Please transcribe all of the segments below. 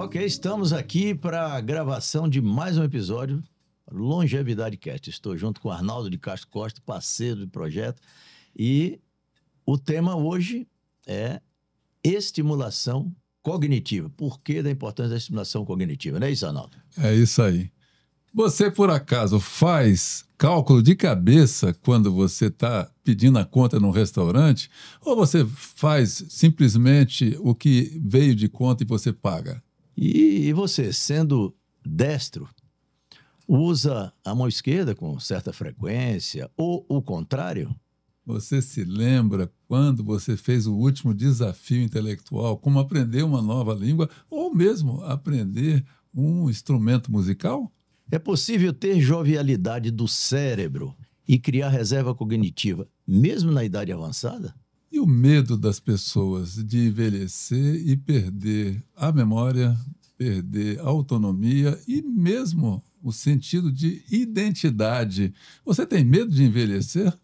Ok, estamos aqui para a gravação de mais um episódio Longevidade Cast. Estou junto com Arnaldo de Castro Costa, parceiro do projeto, e o tema hoje é estimulação cognitiva. Por que da importância da estimulação cognitiva? Não é isso, Arnaldo? É isso aí. Você, por acaso, faz cálculo de cabeça quando você está pedindo a conta num restaurante? Ou você faz simplesmente o que veio de conta e você paga? E você, sendo destro, usa a mão esquerda com certa frequência ou o contrário? Você se lembra quando você fez o último desafio intelectual, como aprender uma nova língua ou mesmo aprender um instrumento musical? É possível ter jovialidade do cérebro e criar reserva cognitiva, mesmo na idade avançada? E o medo das pessoas de envelhecer e perder a memória, perder a autonomia e mesmo o sentido de identidade. Você tem medo de envelhecer?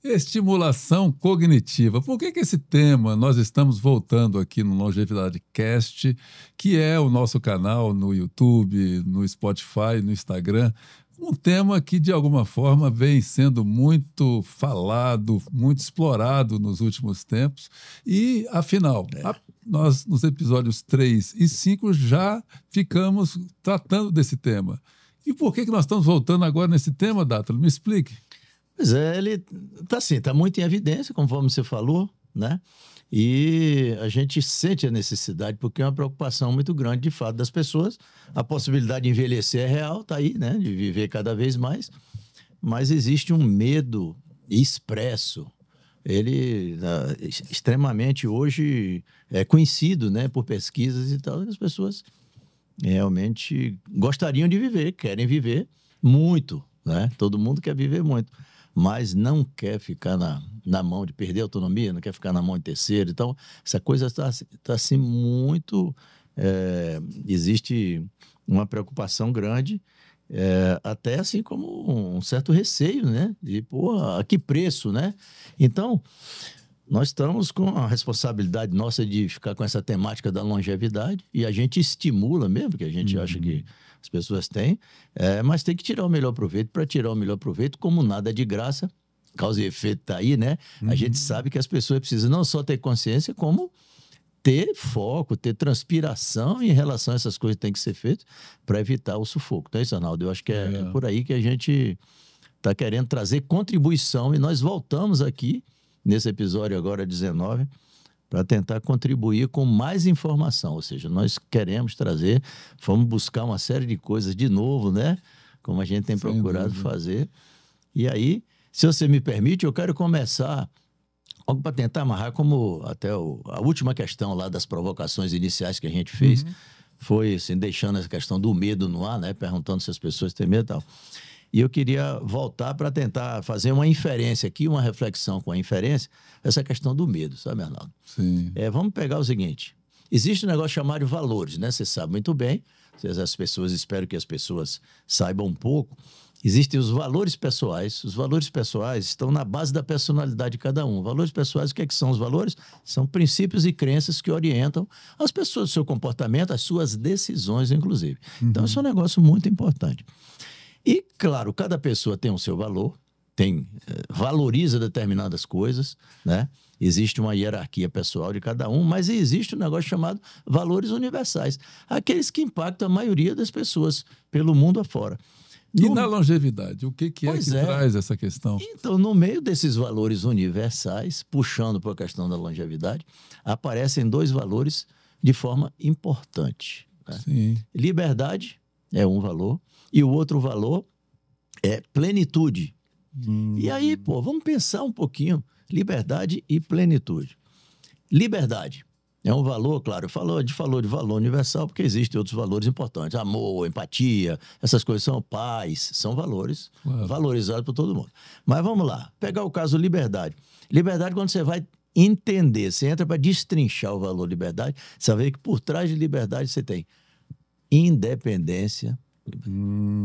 Estimulação cognitiva. Por que esse tema nós estamos voltando aqui no Longevidade Cast, que é o nosso canal no YouTube, no Spotify, no Instagram? Um tema que, de alguma forma, vem sendo muito falado, muito explorado nos últimos tempos. E, afinal, nós, nos episódios 3 e 5, já ficamos tratando desse tema. E por que nós estamos voltando agora nesse tema, Dátalo? Me explique. Pois é, ele tá muito em evidência, conforme você falou, né? E a gente sente a necessidade, porque é uma preocupação muito grande, de fato, das pessoas. A possibilidade de envelhecer é real, tá aí, né? De viver cada vez mais. Mas existe um medo expresso. Ele extremamente hoje é conhecido, né? Por pesquisas e tal, que as pessoas realmente gostariam de viver, querem viver muito, né? Todo mundo quer viver muito, mas não quer ficar na mão de perder a autonomia, não quer ficar na mão de terceiro. Então, essa coisa está assim muito... existe uma preocupação grande, até assim como um certo receio, né? De, pô, a que preço, né? Então, nós estamos com a responsabilidade nossa de ficar com essa temática da longevidade, e a gente estimula mesmo, porque a gente acha que as pessoas têm, mas tem que tirar o melhor proveito. Para tirar o melhor proveito, como nada é de graça, causa e efeito está aí, né? A gente sabe que as pessoas precisam não só ter consciência, como ter foco, ter transpiração em relação a essas coisas que têm que ser feitas para evitar o sufoco. Então é isso, Arnaldo. Eu acho que é por aí que a gente está querendo trazer contribuição, e nós voltamos aqui nesse episódio agora 19 para tentar contribuir com mais informação. Ou seja, nós queremos trazer, vamos buscar uma série de coisas de novo, né? Como a gente tem procurado fazer. E aí, se você me permite, eu quero começar para tentar amarrar, como até a última questão lá das provocações iniciais que a gente fez, foi assim, deixando essa questão do medo no ar, né? Perguntando se as pessoas têm medo e tal. E eu queria voltar para tentar fazer uma inferência aqui, uma reflexão com a inferência, essa questão do medo, sabe, Arnaldo? Sim. Vamos pegar o seguinte: existe um negócio chamado valores, né? Você sabe muito bem, as pessoas, espero que as pessoas saibam um pouco. Existem os valores pessoais. Os valores pessoais estão na base da personalidade de cada um. Valores pessoais, o que são os valores? São princípios e crenças que orientam as pessoas, o seu comportamento, as suas decisões, inclusive. Então, isso é um negócio muito importante. E, claro, cada pessoa tem o seu valor, valoriza determinadas coisas, né? Existe uma hierarquia pessoal de cada um, mas existe um negócio chamado valores universais, aqueles que impactam a maioria das pessoas pelo mundo afora. E na longevidade, o que traz essa questão? Então, no meio desses valores universais, puxando para a questão da longevidade, aparecem dois valores de forma importante, né? Sim. Liberdade é um valor, e o outro valor é plenitude. E aí, vamos pensar um pouquinho. Liberdade e plenitude. Liberdade é um valor, claro, falou de valor universal, porque existem outros valores importantes. Amor, empatia, essas coisas são paz, são valores valorizados por todo mundo. Mas vamos lá, pegar o caso liberdade. Liberdade, quando você vai entender, você entra para destrinchar o valor liberdade, você vai ver que por trás de liberdade você tem independência,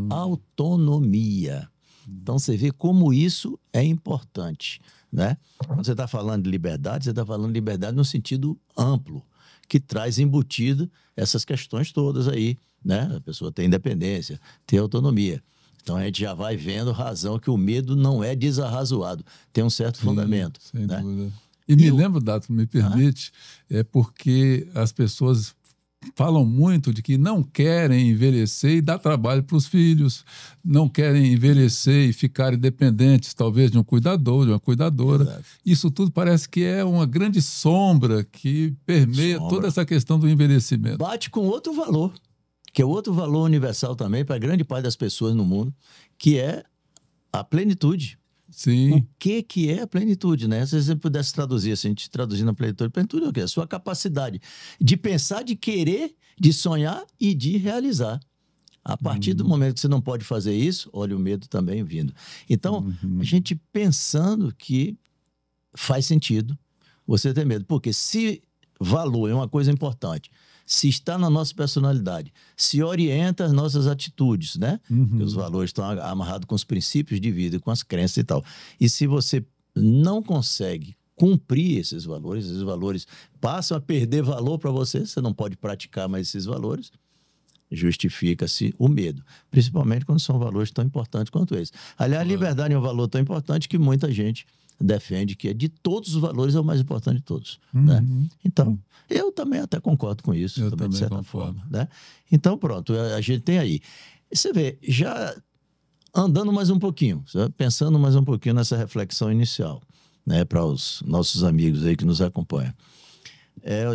Autonomia. Então, você vê como isso é importante, né? Quando você está falando de liberdade, você está falando de liberdade no sentido amplo, que traz embutido essas questões todas aí, né? A pessoa tem independência, tem autonomia. Então, a gente já vai vendo razão que o medo não é desarrazoado, tem um certo fundamento. Sem né? dúvida. E me lembro, Dato, me permite, é porque as pessoas falam muito de que não querem envelhecer e dar trabalho para os filhos, não querem envelhecer e ficarem dependentes, talvez, de um cuidador, de uma cuidadora. Exato. Isso tudo parece que é uma grande sombra que permeia toda essa questão do envelhecimento. Bate com outro valor, que é outro valor universal também para grande parte das pessoas no mundo, que é a plenitude. Sim. O que é a plenitude, né? Se você pudesse traduzir, assim, a gente traduzindo a plenitude é o quê? A sua capacidade de pensar, de querer, de sonhar e de realizar. A partir do momento que você não pode fazer isso, olha o medo também vindo. Então, a gente pensando que faz sentido você ter medo. Porque se valor é uma coisa importante, se está na nossa personalidade, se orienta as nossas atitudes, né? Porque os valores estão amarrados com os princípios de vida, com as crenças e tal. E se você não consegue cumprir esses valores passam a perder valor para você, você não pode praticar mais esses valores, justifica-se o medo. Principalmente quando são valores tão importantes quanto esses. Aliás, a liberdade é um valor tão importante que muita gente defende que é de todos os valores é o mais importante de todos. Né? Então, eu também até concordo com isso, eu também, de certa concordo. forma. Né? Então, pronto, a gente tem aí. Você vê, já andando mais um pouquinho, pensando mais um pouquinho nessa reflexão inicial, né, para os nossos amigos aí que nos acompanham.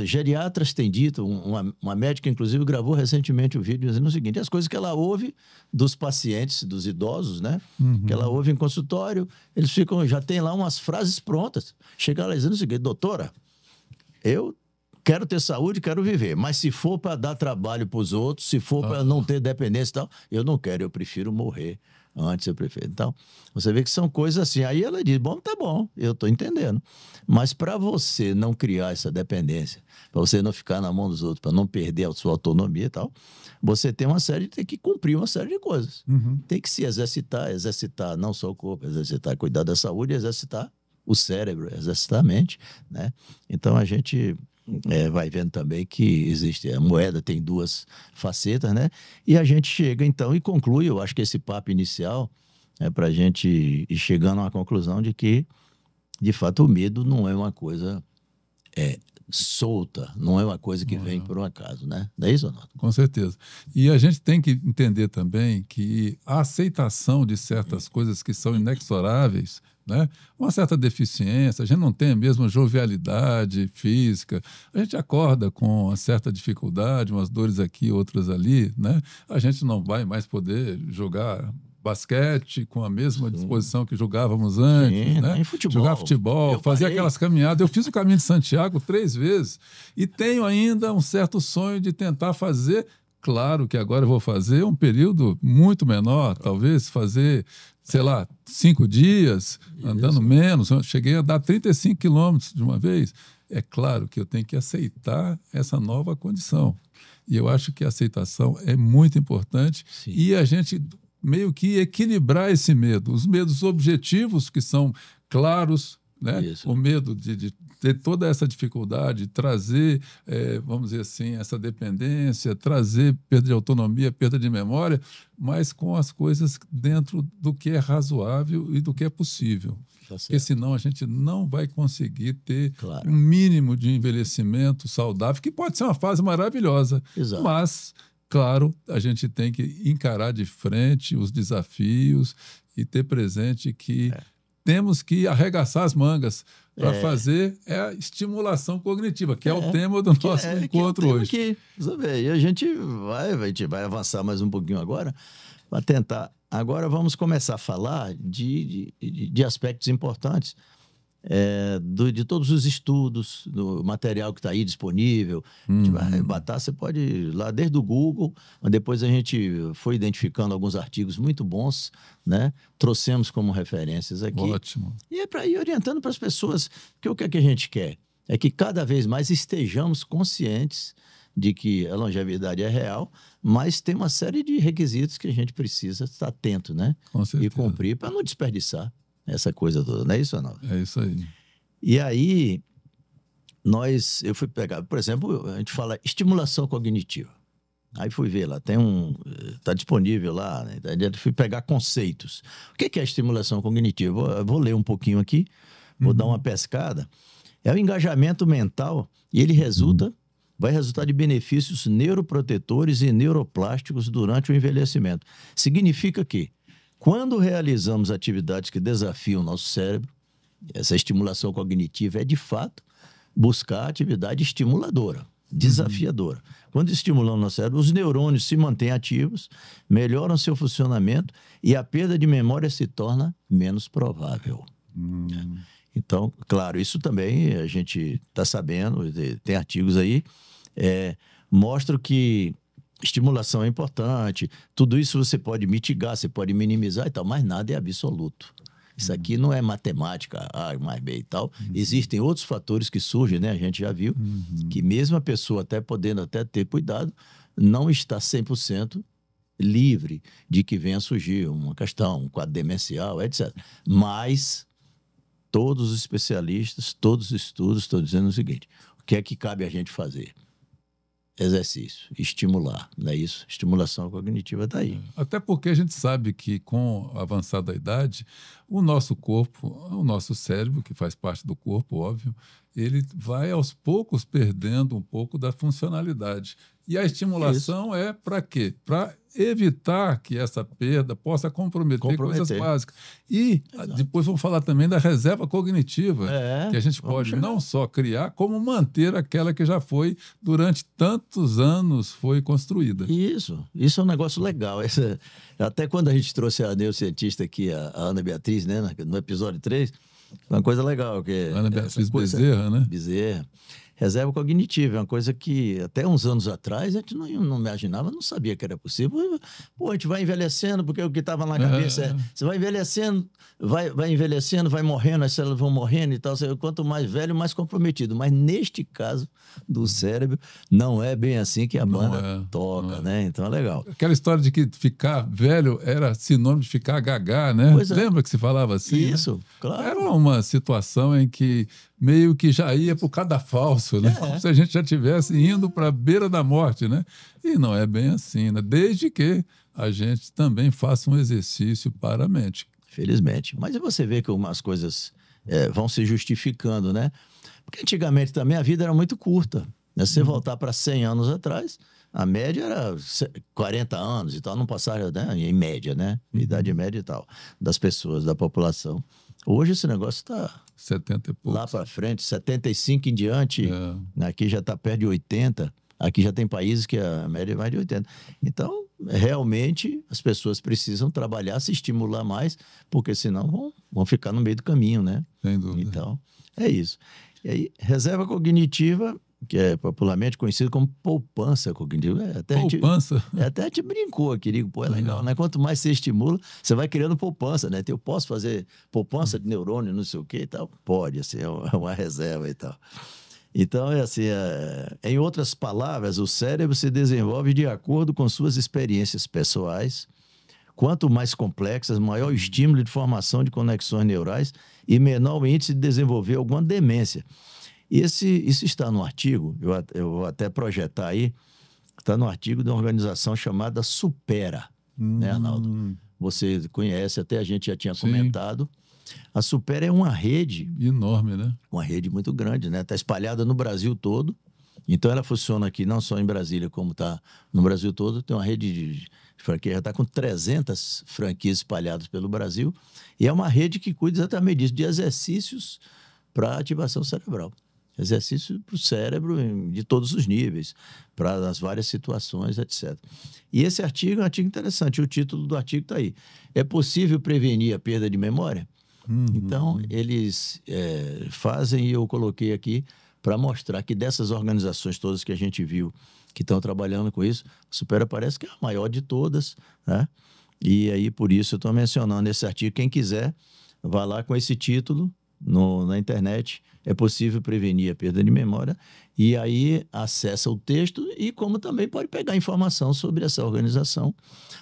Geriatras têm dito, uma médica, inclusive, gravou recentemente um vídeo dizendo o seguinte: as coisas que ela ouve dos pacientes, dos idosos, né? Que ela ouve em consultório, eles já tem lá umas frases prontas. Chega lá dizendo o seguinte: doutora, eu quero ter saúde, quero viver, mas se for para dar trabalho para os outros, se for para não ter dependência e tal, eu não quero, eu prefiro morrer. Antes eu prefiro. Então, você vê que são coisas assim. Aí ela diz, bom, tá bom, eu estou entendendo. Mas para você não criar essa dependência, para você não ficar na mão dos outros, para não perder a sua autonomia e tal, você tem que cumprir uma série de coisas. Tem que se exercitar não só o corpo, exercitar, cuidar da saúde, exercitar o cérebro, exercitar a mente, né? Então, a gente vai vendo também que existe, a moeda tem duas facetas, né? E a gente chega então e conclui, eu acho que esse papo inicial é para a gente ir chegando a uma conclusão de que, de fato, o medo não é uma coisa solta, não é uma coisa que vem por um acaso, né? Não é isso, Ronaldo? Com certeza. E a gente tem que entender também que a aceitação de certas coisas que são inexoráveis, né? Uma certa deficiência, a gente não tem a mesma jovialidade física, a gente acorda com uma certa dificuldade, umas dores aqui, outras ali, né? A gente não vai mais poder jogar basquete com a mesma disposição que jogávamos antes, né? Em futebol. Jogar futebol, fazer aquelas caminhadas. Eu fiz o caminho de Santiago 3 vezes e tenho ainda um certo sonho de tentar fazer. Claro que agora eu vou fazer um período muito menor, talvez fazer, sei lá, 5 dias, andando menos. Eu cheguei a andar 35 quilômetros de uma vez. É claro que eu tenho que aceitar essa nova condição. E eu acho que a aceitação é muito importante. Sim. E a gente meio que equilibrar esse medo. Os medos objetivos, que são claros, né? O medo de ter toda essa dificuldade, trazer, vamos dizer assim, essa dependência, trazer perda de autonomia, perda de memória, mas com as coisas dentro do que é razoável e do que é possível. Porque senão a gente não vai conseguir ter um mínimo de envelhecimento saudável, que pode ser uma fase maravilhosa, mas... Claro, a gente tem que encarar de frente os desafios e ter presente que temos que arregaçar as mangas para fazer a estimulação cognitiva, que é o tema do nosso encontro hoje. E a gente vai avançar mais um pouquinho agora para tentar. Agora vamos começar a falar de aspectos importantes. De todos os estudos, do material que está aí disponível. A gente vai arrebatar, você pode ir lá desde o Google, mas depois a gente foi identificando alguns artigos muito bons, né? Trouxemos como referências aqui. Ótimo. E é para ir orientando para as pessoas, porque o que é que a gente quer? É que cada vez mais estejamos conscientes de que a longevidade é real, mas tem uma série de requisitos que a gente precisa estar atento, né? Com E certeza. cumprir para não desperdiçar essa coisa toda, não é isso, Arnaldo? É isso aí. E aí, eu fui pegar, por exemplo, a gente fala estimulação cognitiva. Aí fui ver lá, está disponível lá, né? Eu fui pegar conceitos. O que é estimulação cognitiva? Eu vou ler um pouquinho aqui, vou dar uma pescada. É o engajamento mental e ele vai resultar de benefícios neuroprotetores e neuroplásticos durante o envelhecimento. Significa que, quando realizamos atividades que desafiam o nosso cérebro, essa estimulação cognitiva é, de fato, buscar atividade estimuladora, desafiadora. Quando estimulamos o nosso cérebro, os neurônios se mantêm ativos, melhoram seu funcionamento e a perda de memória se torna menos provável. Então, claro, isso também a gente está sabendo, tem artigos aí, mostram que estimulação é importante, tudo isso você pode mitigar, você pode minimizar e tal, mas nada é absoluto. Isso aqui não é matemática, A mais B e tal. Existem outros fatores que surgem, né? A gente já viu que mesmo a pessoa até podendo até ter cuidado, não está 100% livre de que venha a surgir uma questão, um quadro demencial, etc. Mas todos os especialistas, todos os estudos estão dizendo o seguinte: o que é que cabe a gente fazer? Exercício, estimular, não é isso? Estimulação cognitiva está aí. Até porque a gente sabe que com a avançada idade, o nosso corpo, o nosso cérebro, que faz parte do corpo, óbvio, ele vai aos poucos perdendo um pouco da funcionalidade. E a estimulação é para quê? Para evitar que essa perda possa comprometer coisas básicas. E depois vamos falar também da reserva cognitiva, que a gente pode não só criar, como manter aquela que já foi, durante tantos anos, foi construída. Isso é um negócio legal. Até quando a gente trouxe a neurocientista aqui, a Ana Beatriz, né, no episódio 3, foi uma coisa legal. Ana Beatriz Bezerra, né? Bezerra. Reserva cognitiva é uma coisa que até uns anos atrás a gente não imaginava, não sabia que era possível. Pô, a gente vai envelhecendo, porque o que estava na cabeça você vai envelhecendo, vai envelhecendo, vai morrendo, as células vão morrendo e tal. Quanto mais velho, mais comprometido. Mas neste caso do cérebro, não é bem assim que a banda toca, né? Então é legal. Aquela história de que ficar velho era sinônimo de ficar gagá, né? Lembra que se falava assim? Isso, né? Claro. Era uma situação em que meio que já ia para o cadafalso, né? Como se a gente já estivesse indo para a beira da morte, né? E não é bem assim, né? Desde que a gente também faça um exercício para a mente. Felizmente. Mas você vê que umas coisas vão se justificando, né? Porque antigamente também a vida era muito curta. Né? Se você voltar para 100 anos atrás, a média era 40 anos e tal, não passava, né? Em média, né? Idade média e tal, das pessoas, da população. Hoje esse negócio está 70 e poucos. Lá para frente, 75 em diante, aqui já está perto de 80, aqui já tem países que a média é mais de 80. Então, realmente, as pessoas precisam trabalhar, se estimular mais, porque senão vão ficar no meio do caminho, né? Sem dúvida. Então, é isso. E aí, reserva cognitiva, que é popularmente conhecido como poupança cognitiva. Poupança? Até a gente brincou aqui, digo, pô, é legal, né? Quanto mais você estimula, você vai criando poupança, né? Eu posso fazer poupança de neurônio, não sei o quê e tal? Pode, assim, é uma reserva e tal. Então, assim, em outras palavras, o cérebro se desenvolve de acordo com suas experiências pessoais. Quanto mais complexas, maior o estímulo de formação de conexões neurais e menor o índice de desenvolver alguma demência. Isso está no artigo, eu vou até projetar aí, está no artigo de uma organização chamada Supera, né, Arnaldo? Você conhece, até a gente já tinha comentado. A Supera é uma rede... enorme, né? Uma rede muito grande, né? Está espalhada no Brasil todo. Então, ela funciona aqui não só em Brasília, como está no Brasil todo. Tem uma rede de franquias, já está com 300 franquias espalhadas pelo Brasil. E é uma rede que cuida exatamente disso, de exercícios para ativação cerebral. Exercício para o cérebro de todos os níveis, para as várias situações, etc. E esse artigo é um artigo interessante. O título do artigo está aí. É possível prevenir a perda de memória? Então, eles fazem, e eu coloquei aqui, para mostrar que dessas organizações todas que a gente viu que estão trabalhando com isso, a Supera parece que é a maior de todas, né? E aí, por isso, eu estou mencionando esse artigo. Quem quiser, vá lá com esse título, na internet, é possível prevenir a perda de memória, e aí acessa o texto e como também pode pegar informação sobre essa organização,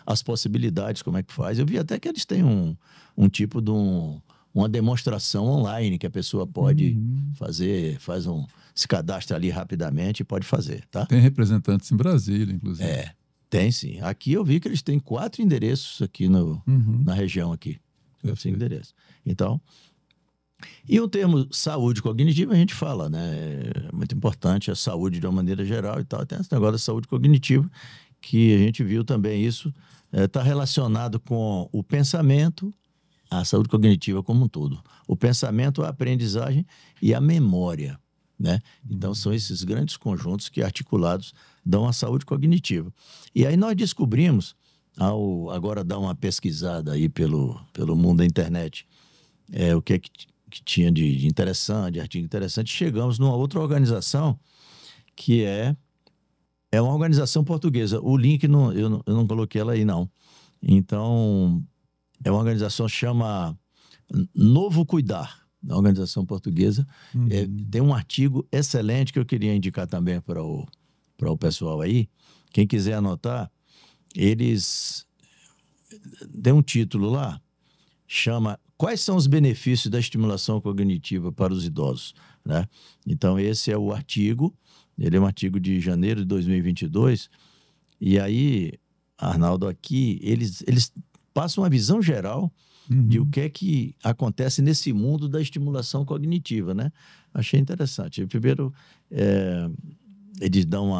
as possibilidades, como é que faz. Eu vi até que eles têm um tipo de uma demonstração online que a pessoa pode fazer, se cadastra ali rapidamente e pode fazer, tá? Tem representantes em Brasília, inclusive. Tem sim. Aqui eu vi que eles têm 4 endereços aqui na região aqui. 4 endereços. Então, e o termo saúde cognitiva a gente fala, né? É muito importante a saúde de uma maneira geral e tal. Tem esse negócio da saúde cognitiva, que a gente viu também isso, está relacionado com o pensamento, a saúde cognitiva como um todo. O pensamento, a aprendizagem e a memória, né? Então, são esses grandes conjuntos que articulados dão a saúde cognitiva. E aí nós descobrimos, ao agora dar uma pesquisada aí pelo mundo da internet, o que tinha de interessante, de artigo interessante, chegamos numa outra organização que é uma organização portuguesa. O link, eu não coloquei ela aí, não. Então, é uma organização que chama Novo Cuidar, uma organização portuguesa. Tem um artigo excelente que eu queria indicar também para o pessoal aí. Quem quiser anotar, eles têm um título lá, chama Quais são os benefícios da estimulação cognitiva para os idosos? Né? Então, esse é o artigo. Ele é um artigo de janeiro de 2022. E aí, Arnaldo, aqui, eles passam uma visão geral de o que é que acontece nesse mundo da estimulação cognitiva, né? Achei interessante. Primeiro, eles dão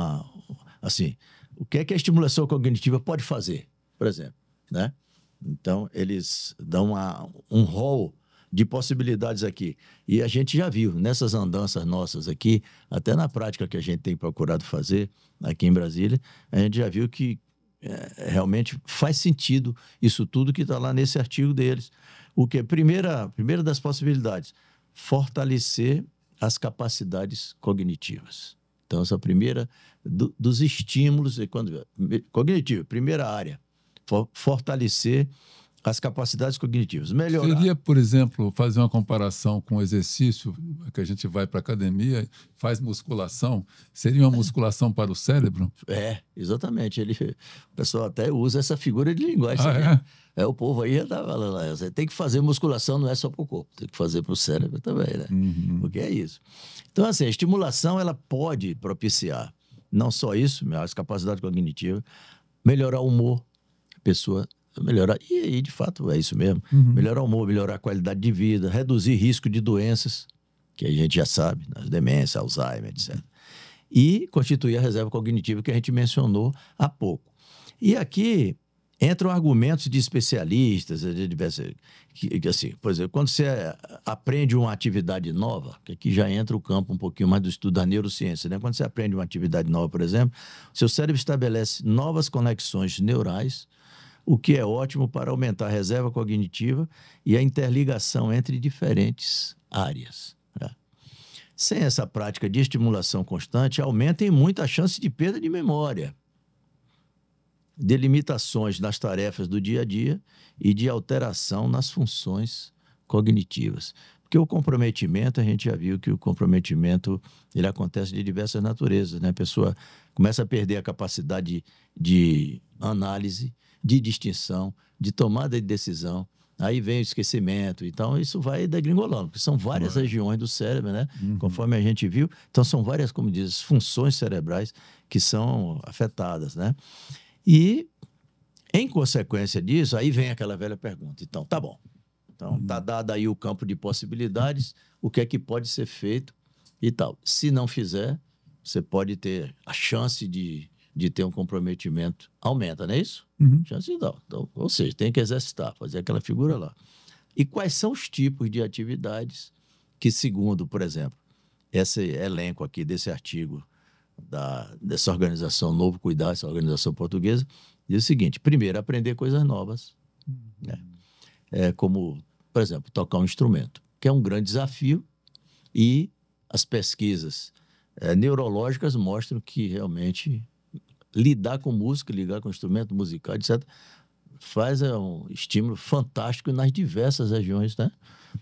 assim, o que é que a estimulação cognitiva pode fazer, por exemplo, né? Então, eles dão um rol de possibilidades aqui. E a gente já viu, nessas andanças nossas aqui, até na prática que a gente tem procurado fazer aqui em Brasília, a gente já viu que realmente faz sentido isso tudo que está lá nesse artigo deles. O que? Primeira das possibilidades, fortalecer as capacidades cognitivas. Então, essa primeira dos estímulos cognitivo, primeira área, fortalecer as capacidades cognitivas. Melhorar. Seria, por exemplo, fazer uma comparação com o exercício que a gente vai para a academia, faz musculação, seria uma musculação para o cérebro? Exatamente. O pessoal até usa essa figura de linguagem. O povo aí já está falando, você tem que fazer musculação, não é só para o corpo, tem que fazer para o cérebro também, né? Porque é isso. Então, assim, a estimulação, ela pode propiciar, não só isso, as capacidades cognitivas, melhorar o humor, a pessoa melhorar, e aí, de fato, é isso mesmo, melhorar o humor, melhorar a qualidade de vida, reduzir risco de doenças, que a gente já sabe, demência, Alzheimer, etc. E constituir a reserva cognitiva que a gente mencionou há pouco. E aqui entram argumentos de especialistas, assim, por exemplo, quando você aprende uma atividade nova, que aqui já entra o campo um pouquinho mais do estudo da neurociência, né? Quando você aprende uma atividade nova, por exemplo, seu cérebro estabelece novas conexões neurais, o que é ótimo para aumentar a reserva cognitiva e a interligação entre diferentes áreas. Né? Sem essa prática de estimulação constante, aumenta em muito a chance de perda de memória, de limitações nas tarefas do dia a dia e de alteração nas funções cognitivas. Porque o comprometimento, a gente já viu que o comprometimento ele acontece de diversas naturezas, né? A pessoa começa a perder a capacidade de análise, de distinção, de tomada de decisão, aí vem o esquecimento, então isso vai degringolando, porque são várias regiões do cérebro, né? Conforme a gente viu, então são várias, como diz, funções cerebrais que são afetadas, né? E, em consequência disso, aí vem aquela velha pergunta, então, tá bom, então tá dado aí o campo de possibilidades, o que é que pode ser feito e tal. Se não fizer, você pode ter a chance de ter um comprometimento, aumenta, não é isso? Chance não. Então, ou seja, tem que exercitar, fazer aquela figura lá. E quais são os tipos de atividades que, segundo, por exemplo, esse elenco aqui desse artigo dessa organização Novo Cuidar, essa organização portuguesa, diz o seguinte: primeiro, aprender coisas novas, né? Como, por exemplo, tocar um instrumento, que é um grande desafio, e as pesquisas neurológicas mostram que realmente lidar com música, lidar com instrumento musical, etc., faz um estímulo fantástico nas diversas regiões, né,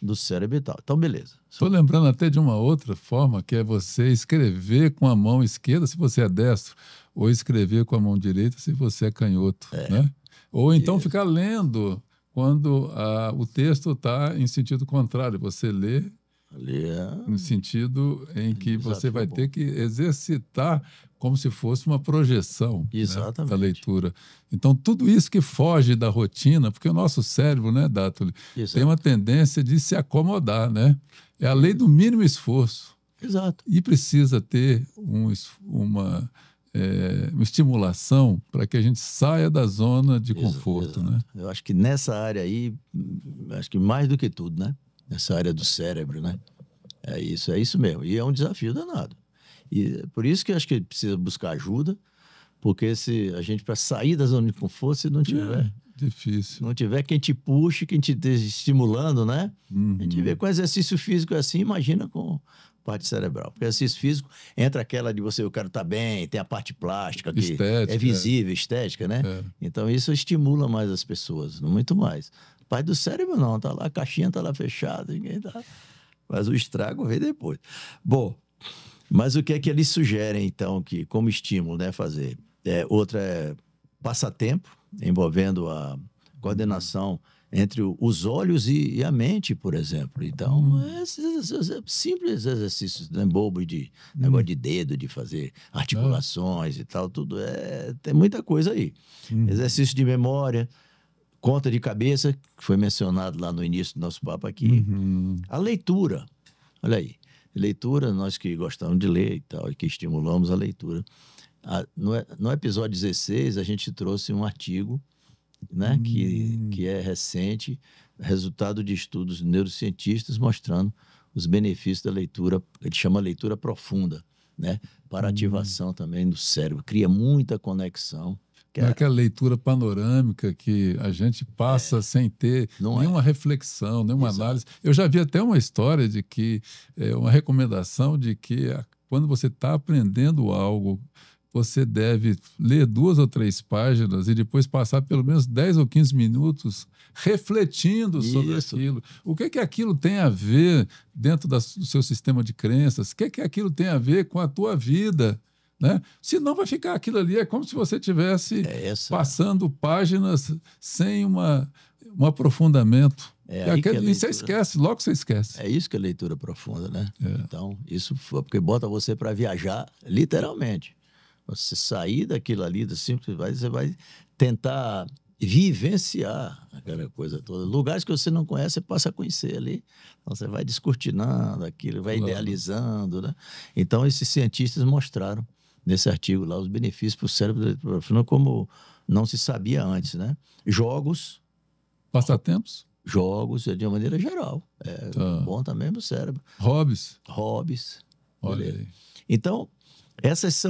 do cérebro e tal. Então, beleza. Estou lembrando até de uma outra forma, que é você escrever com a mão esquerda, se você é destro, ou escrever com a mão direita, se você é canhoto, né? Ou então ficar lendo quando o texto está em sentido contrário. Você lê no sentido em que você vai ter que exercitar como se fosse uma projeção, né, da leitura. Então, tudo isso que foge da rotina, porque o nosso cérebro, né, Dátoli, tem uma tendência de se acomodar, né? É a lei do mínimo esforço. Exato. E precisa ter uma estimulação para que a gente saia da zona de conforto, né? Eu acho que nessa área aí, acho que mais do que tudo, né? Nessa área do cérebro, né? É isso mesmo. E é um desafio danado. E por isso que eu acho que precisa buscar ajuda, porque se a gente, para sair da zona de conforto, se não tiver... difícil. Não tiver quem te puxe, quem te esteja estimulando, né? A gente vê com exercício físico assim, imagina com parte cerebral. Porque exercício físico entra aquela de você, eu quero estar bem, tem a parte plástica que estética, é visível, estética, né? Então isso estimula mais as pessoas, muito mais. Parte do cérebro não, tá lá, a caixinha tá lá fechada, ninguém tá... Mas o estrago vem depois. Bom, mas o que é que eles sugerem, então, que como estímulo, né, fazer? Outra é passatempo, envolvendo a coordenação entre os olhos e a mente, por exemplo. Então, esses simples exercícios, né, bobo de negócio de dedo, de fazer articulações e tal, tudo tem muita coisa aí. Exercício de memória, conta de cabeça, que foi mencionado lá no início do nosso papo aqui. A leitura, olha aí. Leitura, nós que gostamos de ler e tal, e que estimulamos a leitura. No episódio 16, a gente trouxe um artigo, né, que é recente, resultado de estudos de neurocientistas mostrando os benefícios da leitura, ele chama leitura profunda, né, para ativação também do cérebro, cria muita conexão. Não é aquela leitura panorâmica que a gente passa sem ter nenhuma reflexão, nenhuma análise. Eu já vi até uma história de que, uma recomendação de que quando você está aprendendo algo, você deve ler 2 ou 3 páginas e depois passar pelo menos 10 ou 15 minutos refletindo sobre aquilo. O que aquilo tem a ver dentro do seu sistema de crenças? O que aquilo tem a ver com a tua vida? Né? Senão vai ficar aquilo ali, é como se você estivesse passando páginas sem um aprofundamento. E você esquece, logo você esquece. É isso que é leitura profunda, né? Então, isso foi porque bota você para viajar, literalmente. Você sair daquilo ali, você vai tentar vivenciar aquela coisa toda. Lugares que você não conhece, você passa a conhecer ali. Então, você vai descortinando aquilo, vai idealizando, né? Então, esses cientistas mostraram nesse artigo lá os benefícios para o cérebro como não se sabia antes, né? Jogos. Passatempos? Jogos, de uma maneira geral. Bom também para o cérebro. Hobbies. Olha aí. Então, essas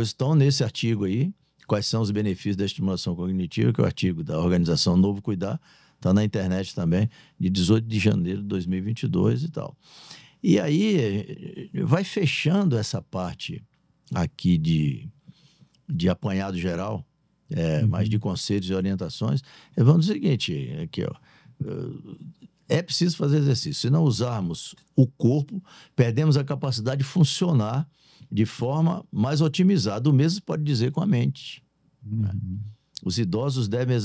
estão nesse artigo aí. Quais são os benefícios da estimulação cognitiva, que é o artigo da organização Novo Cuidar, está na internet também, de 18 de janeiro de 2022 e tal. E aí vai fechando essa parte aqui de apanhado geral, mas de conselhos e orientações. Vamos dizer o seguinte, aqui, ó, é preciso fazer exercício. Se não usarmos o corpo, perdemos a capacidade de funcionar de forma mais otimizada. O mesmo pode dizer com a mente. Os idosos devem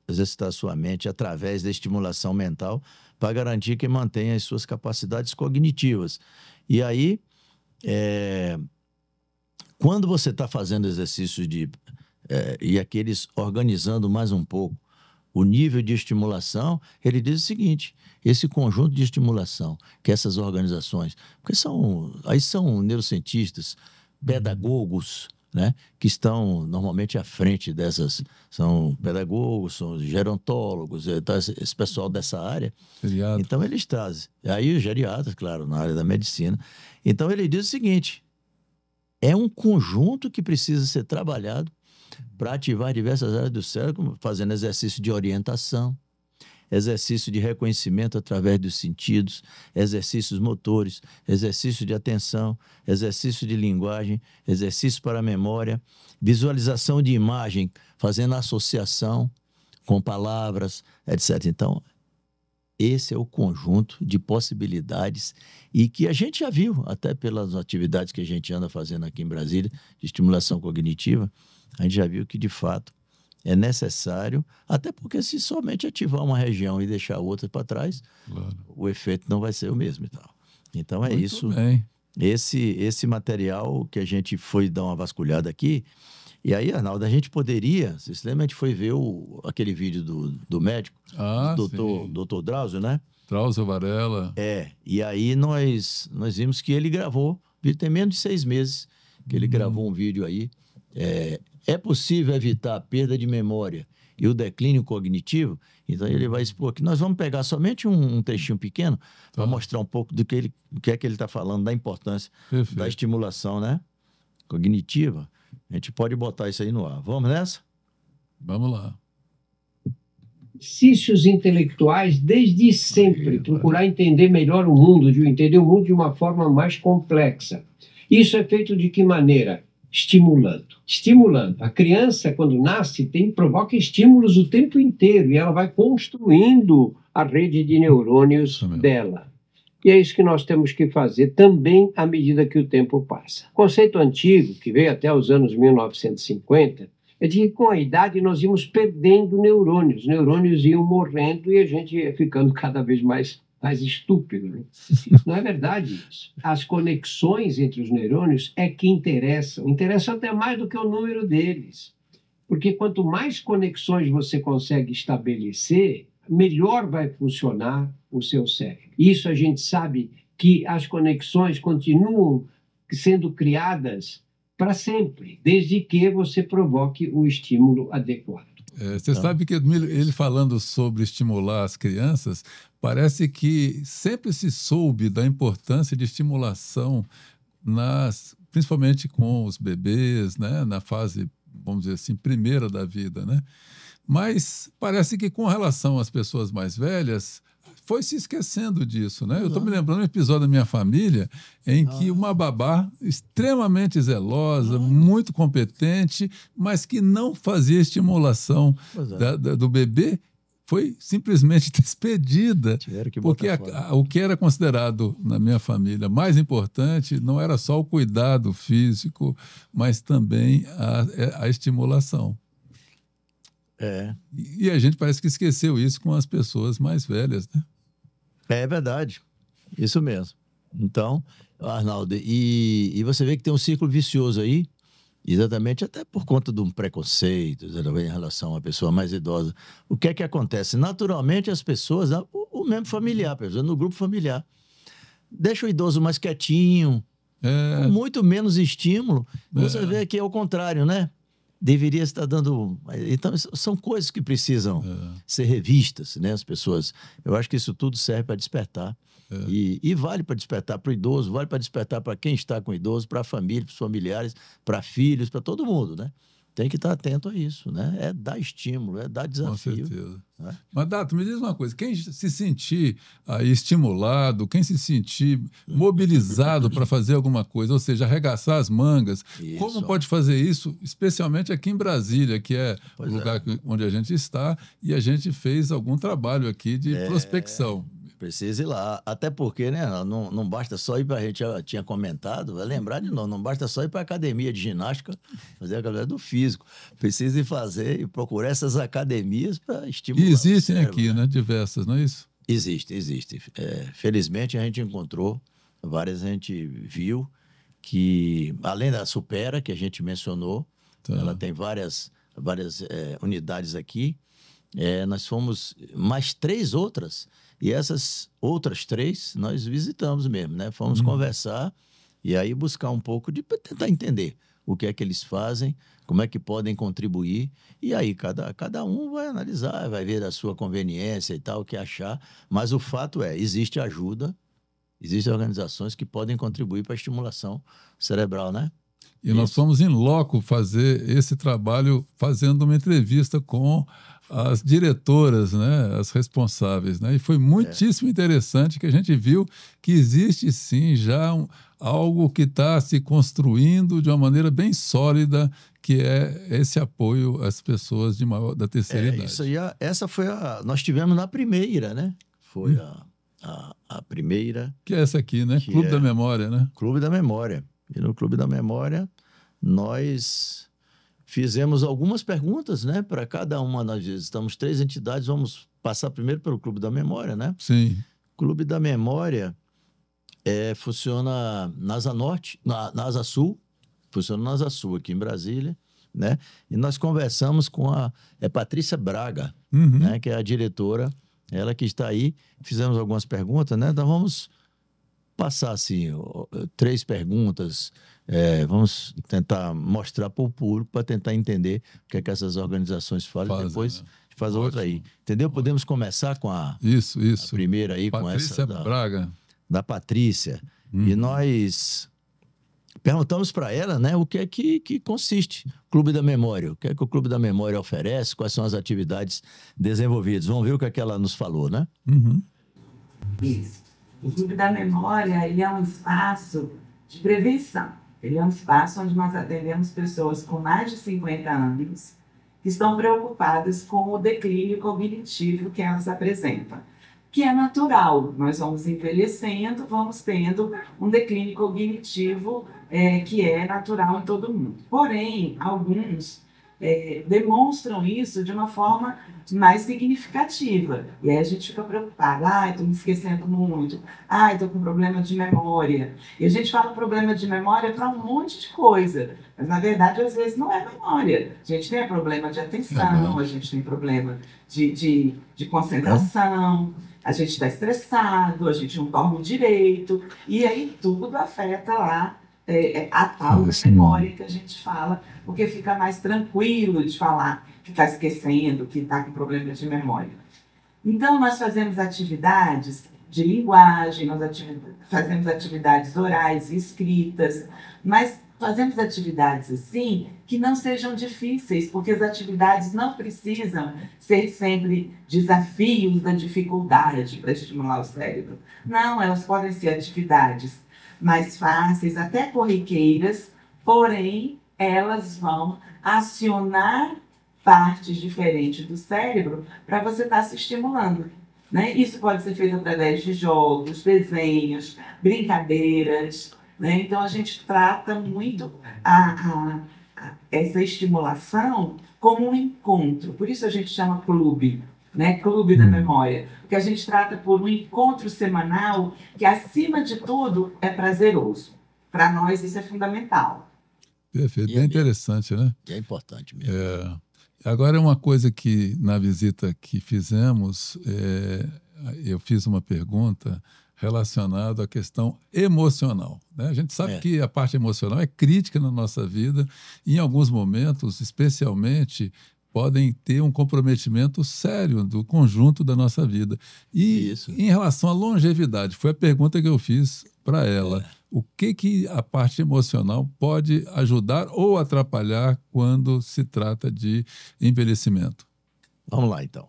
exercitar sua mente através da estimulação mental para garantir que mantenha as suas capacidades cognitivas. E aí, quando você está fazendo exercícios e aqueles organizando mais um pouco o nível de estimulação, ele diz o seguinte: esse conjunto de estimulação que essas organizações, porque são neurocientistas, pedagogos, né, que estão normalmente à frente dessas, são pedagogos, são gerontólogos, esse pessoal dessa área. Geriatra. Então eles trazem, aí os geriatras, claro, na área da medicina. Então ele diz o seguinte: é um conjunto que precisa ser trabalhado para ativar diversas áreas do cérebro, fazendo exercício de orientação, exercício de reconhecimento através dos sentidos, exercícios motores, exercício de atenção, exercício de linguagem, exercício para a memória, visualização de imagem, fazendo associação, com palavras, etc. Então, esse é o conjunto de possibilidades e que a gente já viu, até pelas atividades que a gente anda fazendo aqui em Brasília, de estimulação cognitiva, a gente já viu que, de fato, é necessário, até porque se somente ativar uma região e deixar outra para trás, Claro. o efeito não vai ser o mesmo e tal. Então, é Muito isso. bem. Esse material que a gente foi dar uma vasculhada aqui, e aí, Arnaldo, a gente poderia, você se lembra, a gente foi ver aquele vídeo do médico, do Sim. doutor Drauzio, né? Drauzio Varela. E aí nós vimos que ele gravou, tem menos de 6 meses que ele gravou um vídeo aí. É possível evitar a perda de memória e o declínio cognitivo? Então ele vai expor aqui. Nós vamos pegar somente um trechinho pequeno para mostrar um pouco do que é que ele está falando, da importância da estimulação, né, cognitiva. A gente pode botar isso aí no ar. Vamos nessa? Vamos lá. Exercícios intelectuais desde sempre, procurar entender melhor o mundo, entender o mundo de uma forma mais complexa. Isso é feito de que maneira? Estimulando. Estimulando. A criança, quando nasce, provoca estímulos o tempo inteiro e ela vai construindo a rede de neurônios dela. E é isso que nós temos que fazer também à medida que o tempo passa. O conceito antigo, que veio até os anos 1950, é de que com a idade nós íamos perdendo neurônios. Os neurônios iam morrendo e a gente ia ficando cada vez mais estúpido. Né? Não é verdade isso. As conexões entre os neurônios é que interessam. Interessam até mais do que o número deles. Porque quanto mais conexões você consegue estabelecer, melhor vai funcionar o seu cérebro. Isso a gente sabe que as conexões continuam sendo criadas para sempre, desde que você provoque o estímulo adequado. Você sabe que ele falando sobre estimular as crianças, parece que sempre se soube da importância de estimulação, principalmente com os bebês, né, na fase, vamos dizer assim, primeira da vida, né? Mas parece que com relação às pessoas mais velhas, foi se esquecendo disso, né? Eu estou me lembrando de um episódio da minha família em que uma babá extremamente zelosa, muito competente, mas que não fazia estimulação do bebê, foi simplesmente despedida, porque o que era considerado na minha família mais importante não era só o cuidado físico, mas também a estimulação. E a gente parece que esqueceu isso com as pessoas mais velhas, né? É verdade, isso mesmo. Então, Arnaldo, e você vê que tem um círculo vicioso aí, exatamente até por conta de um preconceito em relação a uma pessoa mais idosa. O que é que acontece? Naturalmente, as pessoas, o membro familiar, por exemplo, no grupo familiar, deixa o idoso mais quietinho, com muito menos estímulo. Você vê que é o contrário, né? Deveria estar dando... Então, são coisas que precisam ser revistas, né? As pessoas... Eu acho que isso tudo serve para despertar. E vale para despertar para o idoso, vale para despertar para quem está com o idoso, para a família, para os familiares, para filhos, para todo mundo, né? Tem que estar atento a isso, né? É dar estímulo, é dar desafio. Com certeza. Né? Mas, Dato, me diz uma coisa. Quem se sentir estimulado, quem se sentir mobilizado para fazer alguma coisa, ou seja, arregaçar as mangas, como pode fazer isso, especialmente aqui em Brasília, que é o lugar onde a gente está, e a gente fez algum trabalho aqui de prospecção. Precisa ir lá. Até porque, né, não basta só ir para... A gente já tinha comentado, vai lembrar de novo, não basta só ir para a academia de ginástica, fazer a academia do físico. Precisa ir fazer e procurar essas academias para estimular. E existem aqui, né? Diversas, não é isso? Existe. Felizmente, a gente encontrou várias, a gente viu que, além da Supera, que a gente mencionou, ela tem várias unidades aqui. Nós fomos mais 3 outras, e essas outras 3 nós visitamos mesmo, né? Fomos conversar e aí buscar um pouco de tentar entender o que é que eles fazem, como é que podem contribuir, e aí cada um vai analisar, vai ver a sua conveniência e tal, o que achar, mas o fato existe ajuda, existem organizações que podem contribuir para a estimulação cerebral, né? E nós fomos em loco fazer esse trabalho, fazendo uma entrevista com as diretoras, né, as responsáveis, né? E foi muitíssimo interessante que a gente viu que existe sim já algo que está se construindo de uma maneira bem sólida, que é esse apoio às pessoas da terceira idade. Isso aí, essa foi nós tivemos na primeira, né? Foi a primeira. Que é essa aqui, né? Clube da Memória, né? Clube da Memória. E no Clube da Memória, nós fizemos algumas perguntas, né? Para cada uma. Nós estamos 3 entidades, vamos passar primeiro pelo Clube da Memória, né? Sim. Clube da Memória funciona na Asa Norte, na Asa Sul, funciona na Asa Sul, aqui em Brasília, né? E nós conversamos com a Patrícia Braga, né? Que é a diretora, ela que está aí. Fizemos algumas perguntas, né? Então vamos passar assim 3 perguntas, vamos tentar mostrar para o público para tentar entender o que é que essas organizações falam, depois faz outra aí, entendeu? Podemos começar com a primeira aí, Patrícia com essa Braga, da Patrícia. E nós perguntamos para ela, né, o que é que consiste o Clube da Memória, o que é que o Clube da Memória oferece, quais são as atividades desenvolvidas. Vamos ver o que é que ela nos falou, né? Isso. O Clube da Memória, ele é um espaço de prevenção. Ele é um espaço onde nós atendemos pessoas com mais de 50 anos que estão preocupadas com o declínio cognitivo que elas apresentam, que é natural. Nós vamos envelhecendo, vamos tendo um declínio cognitivo que é natural em todo mundo. Porém, alguns demonstram isso de uma forma mais significativa. E aí a gente fica preocupado. Estou me esquecendo muito. Estou com problema de memória. E a gente fala problema de memória para um monte de coisa. Mas, na verdade, às vezes não é memória. A gente tem problema de atenção, a gente tem problema de concentração, a gente está estressado, a gente não dorme direito. E aí tudo afeta lá a tal memória que a gente fala, porque fica mais tranquilo de falar que está esquecendo, que está com problema de memória. Então, nós fazemos atividades de linguagem, nós fazemos atividades orais e escritas, mas fazemos atividades assim que não sejam difíceis, porque as atividades não precisam ser sempre desafios da dificuldade para estimular o cérebro. Não, elas podem ser atividades mais fáceis, até corriqueiras, porém elas vão acionar partes diferentes do cérebro para você estar se estimulando, né? Isso pode ser feito através de jogos, desenhos, brincadeiras, né? Então a gente trata muito essa estimulação como um encontro, por isso a gente chama clube, né? Clube da Memória, porque a gente trata por um encontro semanal que, acima de tudo, é prazeroso. Para nós, isso é fundamental. Perfeito, bem interessante, né? É importante mesmo. Agora, uma coisa que, na visita que fizemos, eu fiz uma pergunta relacionada à questão emocional, né? A gente sabe que a parte emocional é crítica na nossa vida, e em alguns momentos, especialmente, podem ter um comprometimento sério do conjunto da nossa vida. E em relação à longevidade, foi a pergunta que eu fiz para ela. O que a parte emocional pode ajudar ou atrapalhar quando se trata de envelhecimento? Vamos lá, então.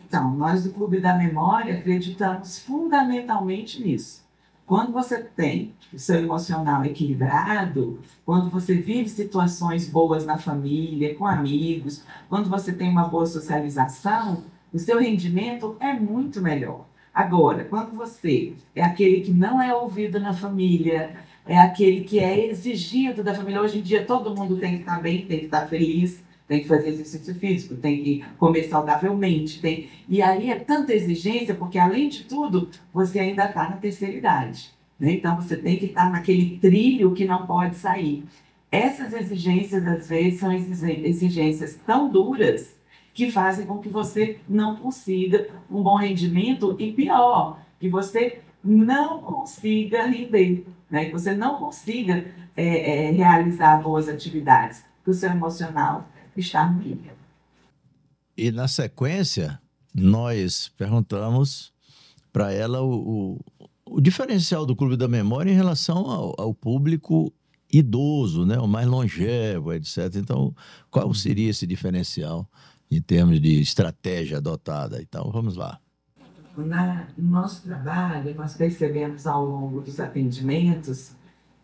Então, nós do Clube da Memória acreditamos fundamentalmente nisso. Quando você tem o seu emocional equilibrado, quando você vive situações boas na família, com amigos, quando você tem uma boa socialização, o seu rendimento é muito melhor. Agora, quando você é aquele que não é ouvido na família, é aquele que é exigido da família, hoje em dia todo mundo tem que estar bem, tem que estar feliz, tem que fazer exercício físico, tem que comer saudavelmente. E aí é tanta exigência, porque além de tudo, você ainda está na terceira idade, né? Então você tem que estar naquele trilho que não pode sair. Essas exigências, às vezes, são exigências tão duras que fazem com que você não consiga um bom rendimento e, pior, que você não consiga render, né? Que você não consiga realizar boas atividades, que o seu emocional está ruim. E na sequência, nós perguntamos para ela o diferencial do Clube da Memória em relação ao público idoso, né? O mais longevo, etc. Então, qual seria esse diferencial em termos de estratégia adotada? Então, vamos lá. No nosso trabalho, nós percebemos ao longo dos atendimentos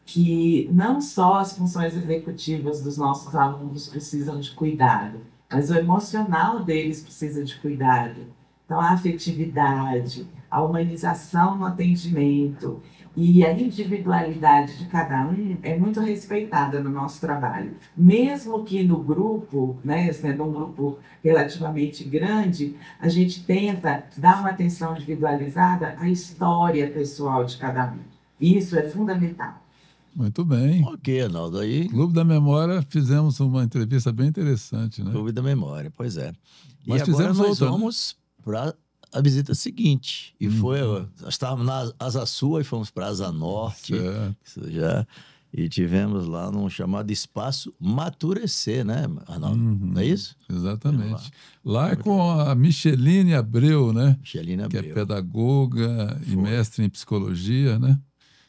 que não só as funções executivas dos nossos alunos precisam de cuidado, mas o emocional deles precisa de cuidado. Então, a afetividade, a humanização no atendimento e a individualidade de cada um é muito respeitada no nosso trabalho. Mesmo que no grupo, né, sendo um grupo relativamente grande, a gente tenta dar uma atenção individualizada à história pessoal de cada um. Isso é fundamental. Muito bem. Ok, Arnaldo, aí... Clube da Memória, fizemos uma entrevista bem interessante, né? Clube da Memória, pois é. Mas e agora fizemos nós outra, vamos para a visita seguinte. E foi, Uhum. nós estávamos na Asa Sul e fomos para a Asa Norte. Certo. Isso já, e tivemos lá num chamado Espaço Maturecer, né, Arnaldo? Uhum. Não é isso? Exatamente. Lá é com a Micheline Abreu, né? Micheline Que é Abreu. pedagoga e Foi. mestre em psicologia, né?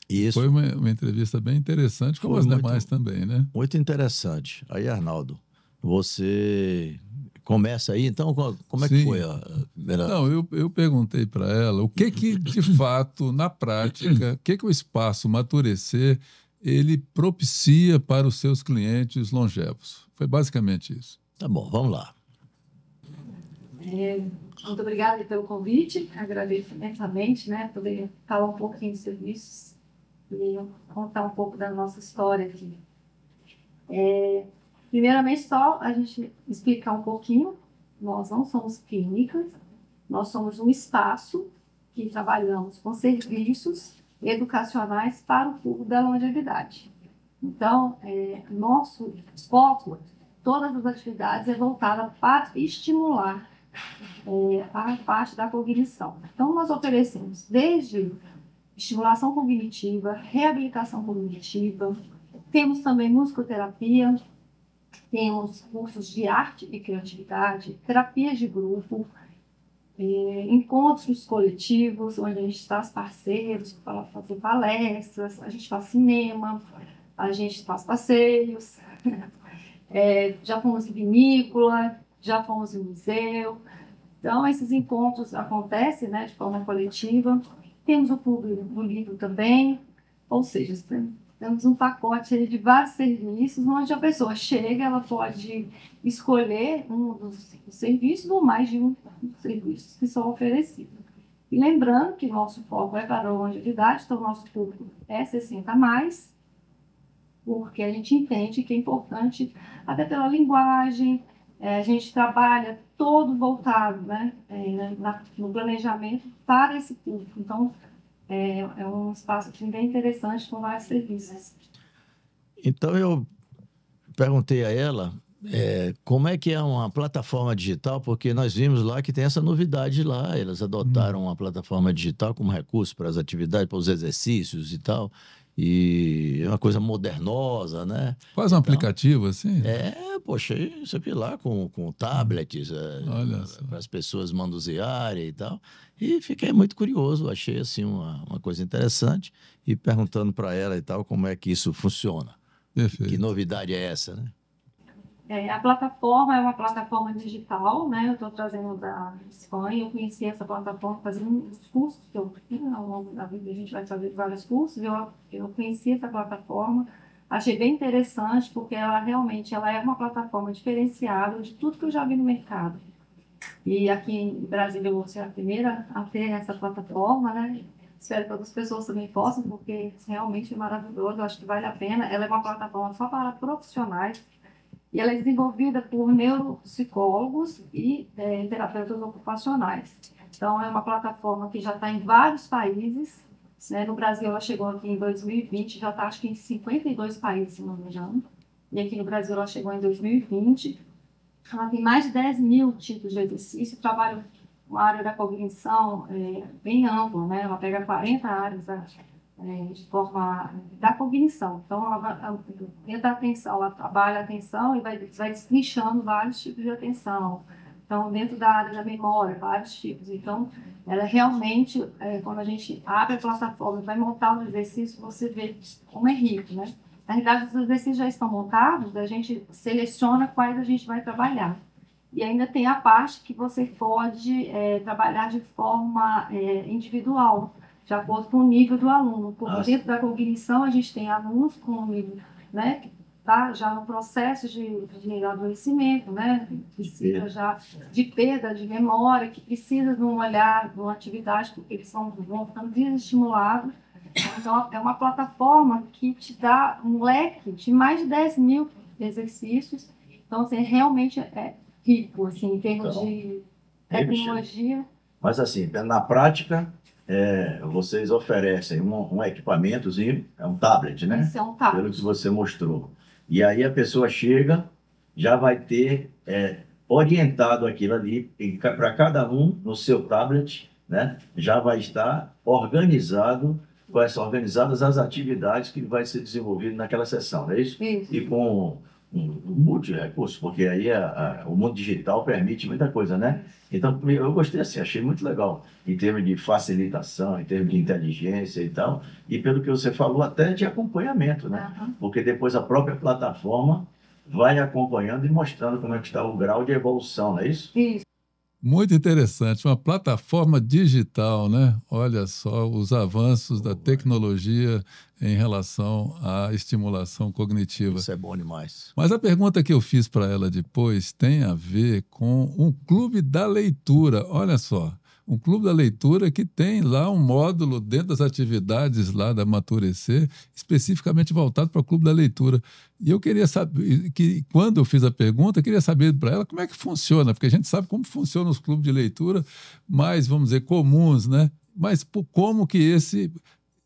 Isso. Foi uma entrevista bem interessante, como Foi as muito- demais também, né? Muito interessante. Aí, Arnaldo, você começa aí, então, como é que Sim. foi a primeira... Não, eu perguntei para ela o que de fato, na prática, o que o espaço Maturecer ele propicia para os seus clientes longevos. Foi basicamente isso. Tá bom, vamos lá. Muito obrigada pelo convite, agradeço imensamente, né, poder falar um pouquinho de serviços e contar um pouco da nossa história aqui. Primeiramente, só a gente explicar um pouquinho, nós não somos clínicas, nós somos um espaço que trabalhamos com serviços educacionais para o público da longevidade. Então, nosso foco, todas as atividades é voltada para estimular a parte da cognição. Então, nós oferecemos desde estimulação cognitiva, reabilitação cognitiva, temos também musicoterapia, temos cursos de arte e criatividade, terapias de grupo, encontros coletivos, onde a gente traz parceiros para fazer palestras, a gente faz cinema, a gente faz passeios, já fomos em vinícola, já fomos em museu. Então, esses encontros acontecem, né, de forma coletiva. Temos o clube do livro também, ou seja, temos um pacote aí de vários serviços, onde a pessoa chega, ela pode escolher um dos serviços ou mais de um dos serviços que são oferecidos. E lembrando que nosso foco é para a longevidade, então o nosso público é 60+, porque a gente entende que é importante, até pela linguagem, a gente trabalha todo voltado, né, no planejamento para esse público. Então, é um espaço bem interessante com vários serviços. Então, eu perguntei a ela como é que é uma plataforma digital, porque nós vimos lá que tem essa novidade lá. Elas adotaram uma plataforma digital como recurso para as atividades, para os exercícios e tal. E é uma coisa modernosa, né? Quase um aplicativo, assim? Poxa, isso aqui lá com tablets, Olha só. para as pessoas manusearem e tal. E fiquei muito curioso, achei assim uma coisa interessante. E perguntando para ela e tal como é que isso funciona. Perfeito. Que novidade é essa, né? A plataforma é uma plataforma digital, né? Eu estou trazendo da Espanha. Eu conheci essa plataforma fazendo os cursos que eu fiz ao longo da vida. A gente vai fazer vários cursos. Eu conheci essa plataforma, achei bem interessante, porque ela realmente é uma plataforma diferenciada de tudo que eu já vi no mercado. E aqui em Brasília eu vou ser a primeira a ter essa plataforma, né? Espero que outras pessoas também possam, porque realmente é maravilhoso, eu acho que vale a pena. Ela é uma plataforma só para profissionais. E ela é desenvolvida por neuropsicólogos e terapeutas ocupacionais. Então, é uma plataforma que já está em vários países, né? No Brasil, ela chegou aqui em 2020, já está, acho que, em 52 países, se não me engano. E aqui no Brasil, ela chegou em 2020. Ela tem mais de 10 mil tipos de exercício, trabalha uma área da cognição bem ampla, né? Ela pega 40 áreas de forma da cognição. Então, dentro da atenção, ela trabalha a atenção e vai destrinchando vários tipos de atenção. Então, dentro da área da memória, vários tipos. Então, ela realmente, quando a gente abre a plataforma e vai montar um exercício, você vê como é rico, né? Na realidade, os exercícios já estão montados, a gente seleciona quais a gente vai trabalhar. E ainda tem a parte que você pode trabalhar de forma individual, de acordo com o nível do aluno. Porque dentro da cognição, a gente tem alunos com nível, né, que está já no processo de adoecimento, né, precisa já de perda de memória, que precisa de um olhar, de uma atividade, porque eles vão ficando desestimulados. Então, é uma plataforma que te dá um leque de mais de 10.000 exercícios. Então, assim, realmente é rico, assim, em termos de tecnologia. Mas, assim, na prática, vocês oferecem um equipamentozinho, é um tablet, né? Isso é um tablet. Pelo que você mostrou. E aí a pessoa chega, já vai ter orientado aquilo ali, para cada um, no seu tablet, né? Já vai estar organizadas as atividades que vai ser desenvolvidas naquela sessão, não é isso? Isso. E com um multi-recurso, porque aí o mundo digital permite muita coisa, né? Então, eu gostei assim, achei muito legal, em termos de facilitação, em termos de inteligência e tal, e pelo que você falou, até de acompanhamento, né? Porque depois a própria plataforma vai acompanhando e mostrando como é que está o grau de evolução, não é isso? Isso. Muito interessante, uma plataforma digital, né? Olha só os avanços da tecnologia em relação à estimulação cognitiva. Isso é bom demais. Mas a pergunta que eu fiz para ela depois tem a ver com um clube da leitura. Olha só, um clube da leitura que tem lá um módulo dentro das atividades lá da Maturecer, especificamente voltado para o clube da leitura. E eu queria saber, que quando eu fiz a pergunta, eu queria saber para ela como é que funciona, porque a gente sabe como funcionam os clubes de leitura mais, vamos dizer, comuns, né? Mas como que esse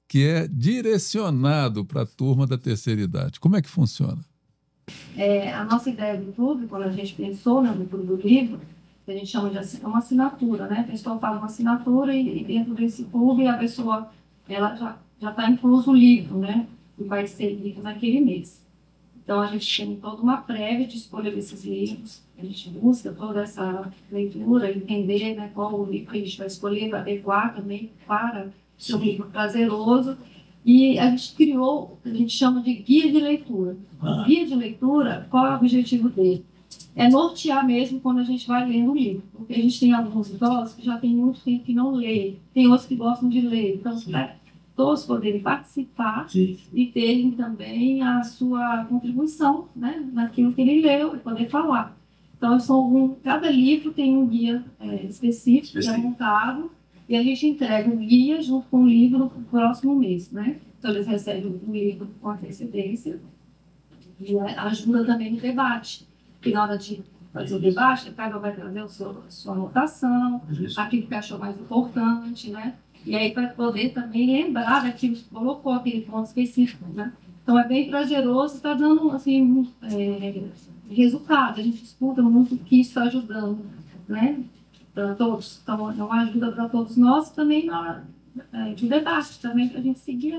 que é direcionado para a turma da terceira idade, como é que funciona? A nossa ideia do clube, quando a gente pensou no clube do livro, que a gente chama de uma assinatura, né? A pessoa faz uma assinatura e dentro desse clube a pessoa ela já está incluso o livro, né? Que vai ser lido naquele mês. Então a gente tem toda uma prévia de escolha desses livros, a gente busca toda essa leitura, entender, né, qual o livro que a gente vai escolher, para adequar também para ser um livro prazeroso. E a gente criou o que a gente chama de guia de leitura. O guia de leitura, qual é o objetivo dele? É nortear mesmo quando a gente vai lendo o livro. Porque a gente tem alguns idosos que já tem muito tempo que não lê, tem outros que gostam de ler. Então, para todos poderem participar e terem também a sua contribuição, né, naquilo que ele leu e poder falar. Então, cada livro tem um guia específico que é montado e a gente entrega um guia junto com o livro no próximo mês, né? Então, eles recebem o livro com antecedência e ajuda também no debate. Porque na hora de fazer o debate, cada um vai trazer a sua anotação, aquilo que achou mais importante, né? E aí para poder também lembrar daquilo que colocou, aquele ponto específico, né? Então é bem prazeroso, está dando assim, resultado. A gente escuta muito que isso está ajudando, né? Para todos. Então é uma ajuda para todos nós também na hora de debate, também para a gente seguir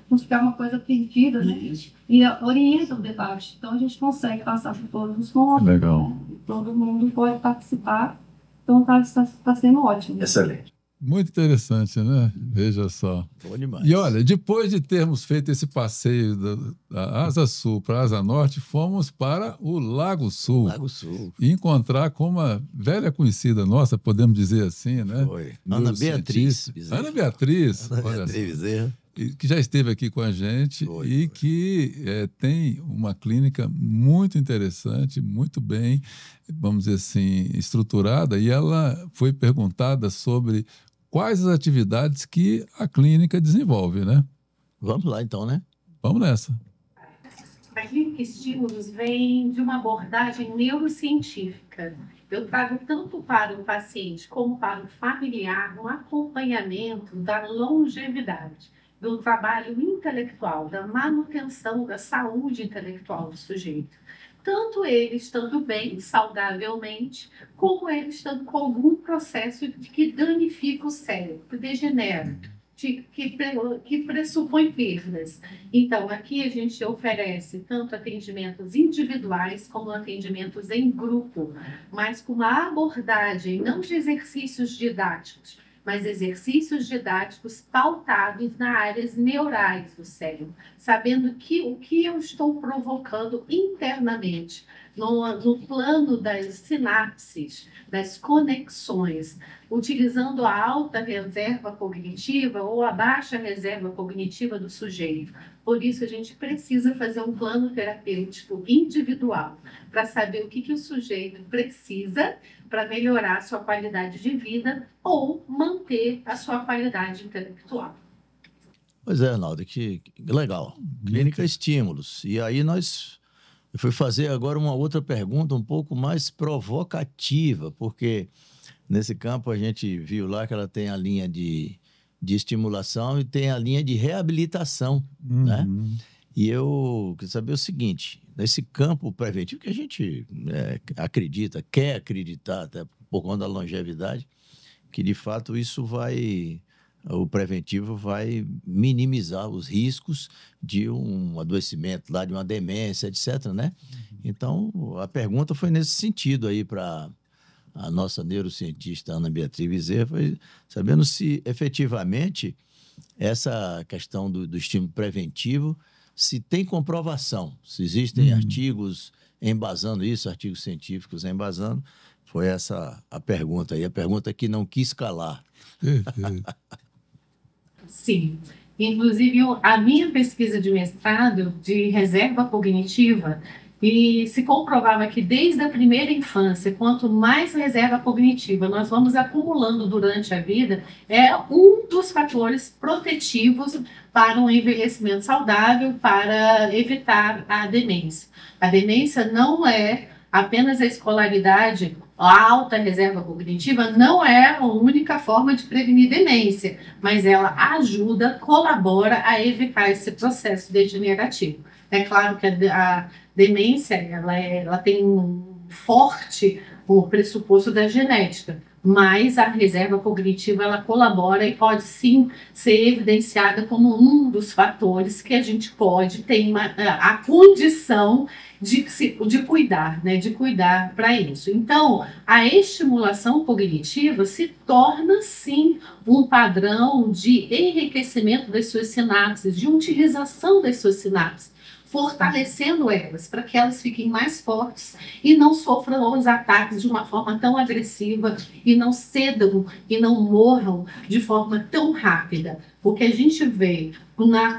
não ficar uma coisa perdida, né? E orienta o debate. Então a gente consegue passar por todos os pontos. Legal. Né? Todo mundo pode participar. Então está sendo ótimo. Excelente. Muito interessante, né? Veja só. Bom demais. E olha, depois de termos feito esse passeio da Asa Sul para a Asa Norte, fomos para o Lago Sul. Lago Sul. E encontrar com uma velha conhecida nossa, podemos dizer assim, né? Foi. Ana Beatriz Bezerra. Ana Beatriz. Ana Olha Beatriz Bezerra. que já esteve aqui com a gente e que tem uma clínica muito interessante, muito bem, vamos dizer assim, estruturada, e ela foi perguntada sobre quais as atividades que a clínica desenvolve, né? Vamos lá então, né? Vamos nessa. A clínica Estímulos vem de uma abordagem neurocientífica. Eu trago tanto para o paciente como para o familiar um acompanhamento da longevidade, do trabalho intelectual, da manutenção da saúde intelectual do sujeito. Tanto ele estando bem, saudavelmente, como ele estando com algum processo que danifica o cérebro, que degenera, que pressupõe perdas. Então, aqui a gente oferece tanto atendimentos individuais como atendimentos em grupo, mas com uma abordagem não de exercícios didáticos, mas exercícios didáticos pautados nas áreas neurais do cérebro, sabendo que o que eu estou provocando internamente, no plano das sinapses, das conexões, utilizando a alta reserva cognitiva ou a baixa reserva cognitiva do sujeito. Por isso, a gente precisa fazer um plano terapêutico individual para saber o que o sujeito precisa para melhorar a sua qualidade de vida ou manter a sua qualidade intelectual. Pois é, Arnaldo, que legal. Clínica Estímulos. E aí eu fui fazer agora uma outra pergunta um pouco mais provocativa, porque nesse campo a gente viu lá que ela tem a linha de estimulação e tem a linha de reabilitação, né? E eu queria saber o seguinte, nesse campo preventivo que a gente acredita, quer acreditar, até por conta da longevidade, que de fato o preventivo vai minimizar os riscos de um adoecimento, lá, de uma demência, etc., né? Então, a pergunta foi nesse sentido aí para a nossa neurocientista Ana Beatriz Bezerra, foi sabendo se efetivamente essa questão do estímulo preventivo, se tem comprovação, se existem artigos embasando isso, artigos científicos embasando. Foi essa a pergunta aí, a pergunta que não quis calar. Sim. Inclusive, a minha pesquisa de mestrado de reserva cognitiva, e se comprovava que desde a primeira infância, quanto mais reserva cognitiva nós vamos acumulando durante a vida, é um dos fatores protetivos para um envelhecimento saudável, para evitar a demência. A demência não é apenas a escolaridade, a alta reserva cognitiva não é a única forma de prevenir demência, mas ela ajuda, colabora a evitar esse processo degenerativo. É claro que a demência ela tem um forte pressuposto da genética, mas a reserva cognitiva ela colabora e pode sim ser evidenciada como um dos fatores que a gente pode ter a condição de cuidar, né? De cuidar para isso. Então, a estimulação cognitiva se torna sim um padrão de enriquecimento das suas sinapses, de utilização das suas sinapses, fortalecendo elas para que elas fiquem mais fortes e não sofram os ataques de uma forma tão agressiva e não cedam e não morram de forma tão rápida. O que a gente vê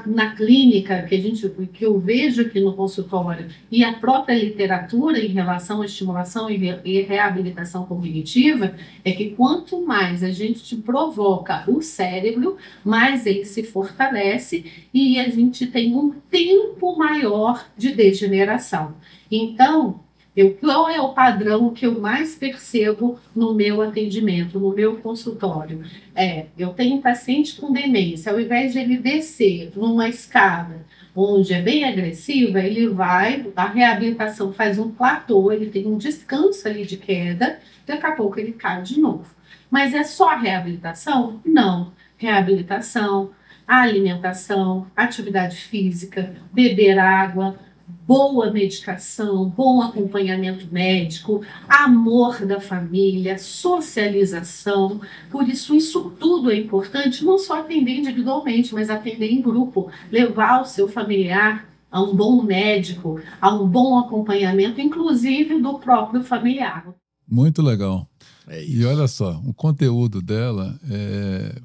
na clínica, que eu vejo aqui no consultório, e a própria literatura em relação à estimulação e reabilitação cognitiva, é que quanto mais a gente provoca o cérebro, mais ele se fortalece e a gente tem um tempo maior de degeneração. Então, qual é o padrão que eu mais percebo no meu atendimento, no meu consultório? Eu tenho um paciente com demência, ao invés de ele descer numa escada onde é bem agressiva, a reabilitação faz um platô, ele tem um descanso ali de queda, daqui a pouco ele cai de novo. Mas é só a reabilitação? Não. Reabilitação, alimentação, atividade física, beber água, boa medicação, bom acompanhamento médico, amor da família, socialização. Por isso tudo é importante, não só atender individualmente, mas atender em grupo, levar o seu familiar a um bom médico, a um bom acompanhamento, inclusive do próprio familiar. Muito legal. E olha só, o conteúdo dela,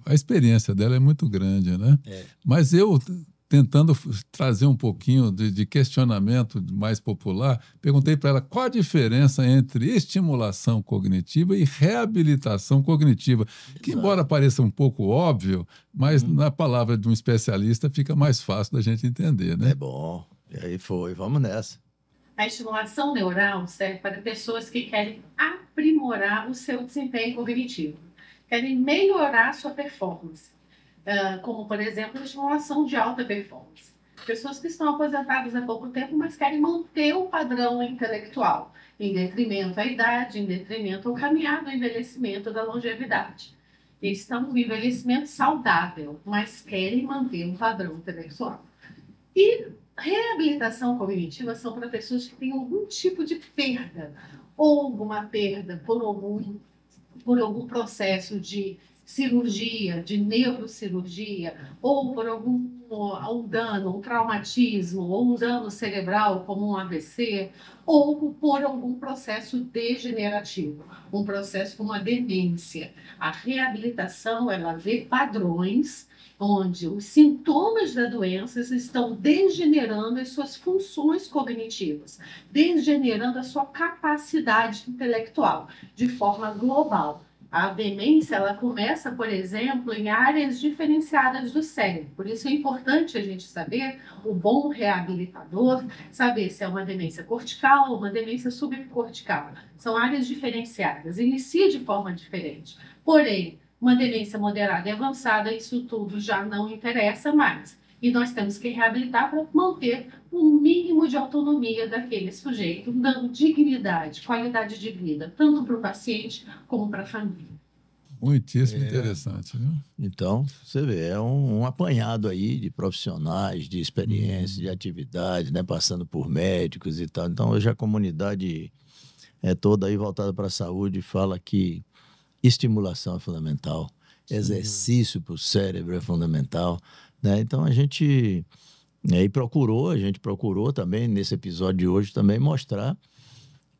a experiência dela é muito grande, né? Mas eu, tentando trazer um pouquinho de questionamento mais popular, perguntei para ela qual a diferença entre estimulação cognitiva e reabilitação cognitiva, que embora pareça um pouco óbvio, mas na palavra de um especialista fica mais fácil da gente entender, né? É bom. E aí vamos nessa. A estimulação neural serve para pessoas que querem aprimorar o seu desempenho cognitivo, querem melhorar a sua performance. Como, por exemplo, a estimulação de alta performance. Pessoas que estão aposentadas há pouco tempo, mas querem manter o padrão intelectual, em detrimento à idade, em detrimento ao caminhar do envelhecimento, da longevidade. Eles estão no envelhecimento saudável, mas querem manter um padrão intelectual. E reabilitação cognitiva são para pessoas que têm algum tipo de perda, ou alguma perda por algum processo de cirurgia, de neurocirurgia, ou por algum um dano, um traumatismo, ou um dano cerebral, como um AVC, ou por algum processo degenerativo, um processo como a demência. A reabilitação, ela vê padrões onde os sintomas da doença estão degenerando as suas funções cognitivas, degenerando a sua capacidade intelectual, de forma global. A demência, ela começa, por exemplo, em áreas diferenciadas do cérebro. Por isso é importante a gente saber, o bom reabilitador, saber se é uma demência cortical ou uma demência subcortical. São áreas diferenciadas, inicia de forma diferente. Porém, uma demência moderada e avançada, isso tudo já não interessa mais. E nós temos que reabilitar para manter um mínimo de autonomia daquele sujeito, dando dignidade, qualidade de vida, tanto para o paciente como para a família. Muitíssimo interessante, viu? Então, você vê, é um apanhado aí de profissionais, de experiência, de atividade, né, passando por médicos e tal. Então, hoje a comunidade é toda aí voltada para a saúde, fala que estimulação é fundamental, exercício para o cérebro é fundamental, né? Então, a gente procurou também, nesse episódio de hoje, também mostrar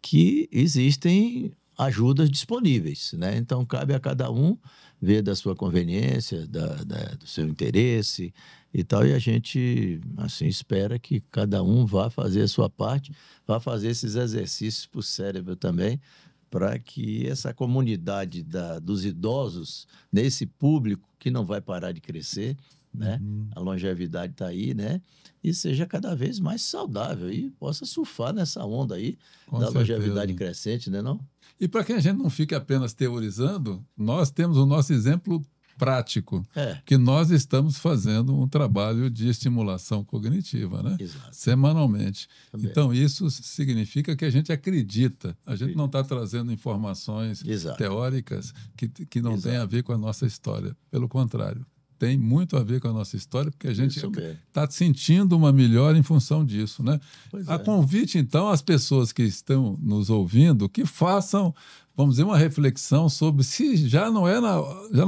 que existem ajudas disponíveis, né? Então, cabe a cada um ver da sua conveniência, do seu interesse e tal, e a gente, assim, espera que cada um vá fazer a sua parte, vá fazer esses exercícios para o cérebro também, para que essa comunidade dos idosos, nesse público que não vai parar de crescer, né? A longevidade está aí, né? E seja cada vez mais saudável e possa surfar nessa onda aí da longevidade crescente, né, não? E para que a gente não fique apenas teorizando, nós temos o nosso exemplo prático, que nós estamos fazendo um trabalho de estimulação cognitiva, né? Exato. Semanalmente. Também. Então, isso significa que a gente acredita. A gente não está trazendo informações teóricas que não têm a ver com a nossa história. Pelo contrário, tem muito a ver com a nossa história, porque a gente está sentindo uma melhora em função disso, né? A convite, então, às pessoas que estão nos ouvindo, que façam, vamos dizer, uma reflexão sobre se já não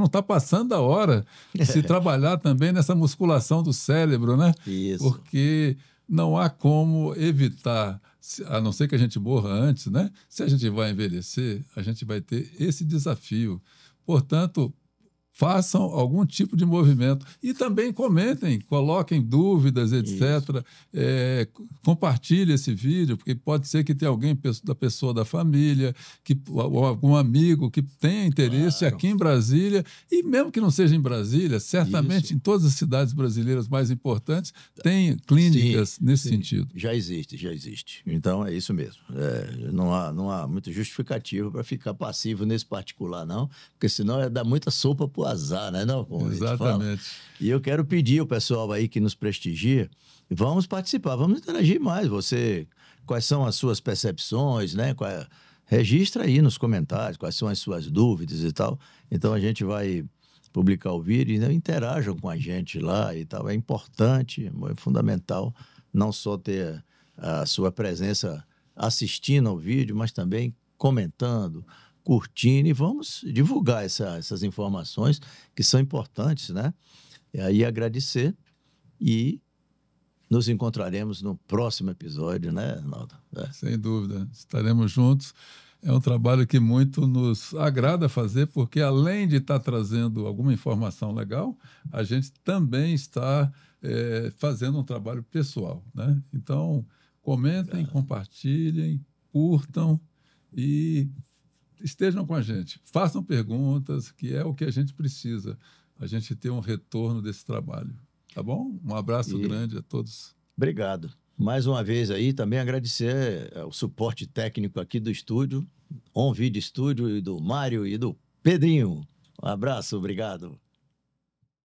está passando da hora de se trabalhar também nessa musculação do cérebro, né? Isso. Porque não há como evitar, a não ser que a gente morra antes, né? Se a gente vai envelhecer, a gente vai ter esse desafio. Portanto, façam algum tipo de movimento. E também comentem, coloquem dúvidas, etc. Compartilhe esse vídeo, porque pode ser que tenha alguém da pessoa da família, ou algum amigo que tenha interesse aqui em Brasília, e mesmo que não seja em Brasília, certamente em todas as cidades brasileiras mais importantes, tem clínicas nesse sentido. Já existe. Então, é isso mesmo. Não há muito justificativo para ficar passivo nesse particular, não, porque senão dá muita sopa para o azar, né? Não, exatamente. E eu quero pedir ao pessoal aí que nos prestigia, vamos participar, vamos interagir mais. Quais são as suas percepções, né? Registra aí nos comentários quais são as suas dúvidas e tal. Então a gente vai publicar o vídeo e, né, interajam com a gente lá e tal. É importante, é fundamental não só ter a sua presença assistindo ao vídeo, mas também comentando, curtindo, e vamos divulgar essas informações que são importantes, né? E aí agradecer e nos encontraremos no próximo episódio, né, Naldo? Sem dúvida, estaremos juntos. É um trabalho que muito nos agrada fazer, porque além de estar trazendo alguma informação legal, a gente também está fazendo um trabalho pessoal, né? Então, comentem, compartilhem, curtam e estejam com a gente. Façam perguntas, que é o que a gente precisa. A gente ter um retorno desse trabalho. Tá bom? Um abraço grande a todos. Obrigado. Mais uma vez aí, também agradecer o suporte técnico aqui do estúdio, On Video Studio, e do Mário e do Pedrinho. Um abraço, obrigado.